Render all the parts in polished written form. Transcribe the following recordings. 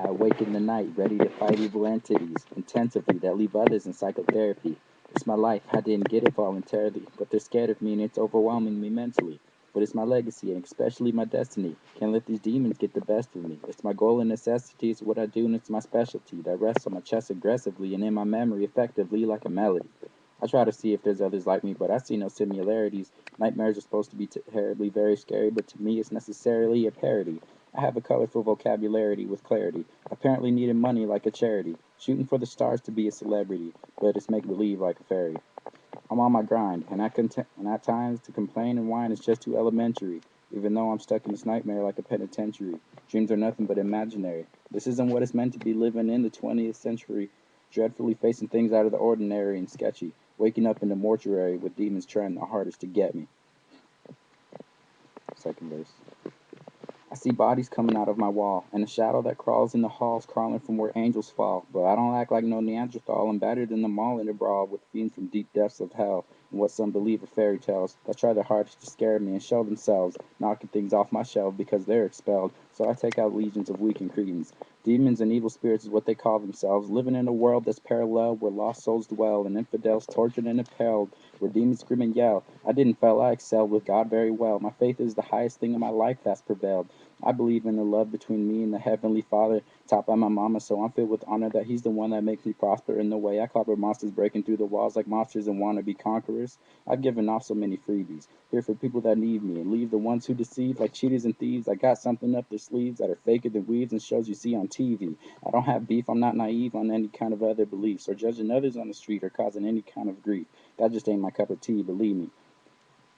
I awake in the night, ready to fight evil entities, intensively, that leave others in psychotherapy. It's my life, I didn't get it voluntarily, but they're scared of me and it's overwhelming me mentally. But it's my legacy and especially my destiny. Can't let these demons get the best of me. It's my goal and necessity, it's what I do and it's my specialty that rests on my chest aggressively and in my memory effectively like a melody. I try to see if there's others like me, but I see no similarities. Nightmares are supposed to be terribly very scary, but to me it's necessarily a parody. I have a colorful vocabulary with clarity, apparently needing money like a charity, shooting for the stars to be a celebrity, but it's make believe like a fairy. I'm on my grind, and at times to complain and whine is just too elementary, even though I'm stuck in this nightmare like a penitentiary. Dreams are nothing but imaginary. This isn't what it's meant to be living in the 20th century, dreadfully facing things out of the ordinary and sketchy, waking up in the mortuary with demons trying their hardest to get me. Second verse. I see bodies coming out of my wall, and a shadow that crawls in the halls crawling from where angels fall. But I don't act like no Neanderthal. I'm better than them all in a brawl with fiends from deep depths of hell, and what some believe are fairy tales that try their hardest to scare me and show themselves, knocking things off my shelf because they're expelled. So I take out legions of weak and cretins. Demons and evil spirits is what they call themselves, living in a world that's parallel where lost souls dwell and infidels tortured and impaled, where demons scream and yell. I didn't fail, I excelled with God very well. My faith is the highest thing in my life that's prevailed. I believe in the love between me and the Heavenly Father, taught by my mama, so I'm filled with honor that He's the one that makes me prosper in the way. I clobber monsters breaking through the walls like monsters and wanna be conquerors. I've given off so many freebies, here for people that need me, and leave the ones who deceive like cheaters and thieves. I got something up their sleeves that are faker than weaves and shows you see on TV. I don't have beef, I'm not naive on any kind of other beliefs, or judging others on the street, or causing any kind of grief. That just ain't my cup of tea, believe me.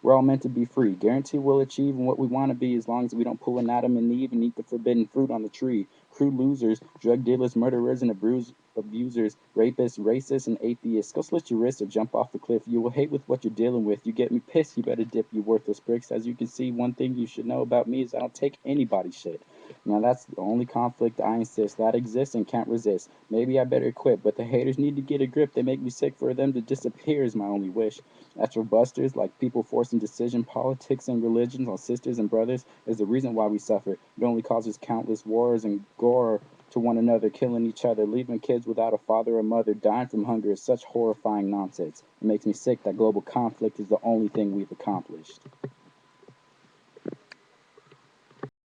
We're all meant to be free. Guarantee we'll achieve what we want to be as long as we don't pull an Adam and Eve and eat the forbidden fruit on the tree. Crude losers, drug dealers, murderers, and abusers, rapists, racists, and atheists. Go slit your wrists or jump off the cliff. You will hate with what you're dealing with. You get me pissed, you better dip, you worthless pricks. As you can see, one thing you should know about me is I don't take anybody's shit. Now that's the only conflict I insist that exists and can't resist. Maybe I better quit, but the haters need to get a grip. They make me sick. For them to disappear is my only wish. Natural busters, like people forcing decision, politics, and religions on sisters and brothers, is the reason why we suffer. It only causes countless wars and gore to one another, killing each other, leaving kids without a father or mother, dying from hunger is such horrifying nonsense. It makes me sick that global conflict is the only thing we've accomplished.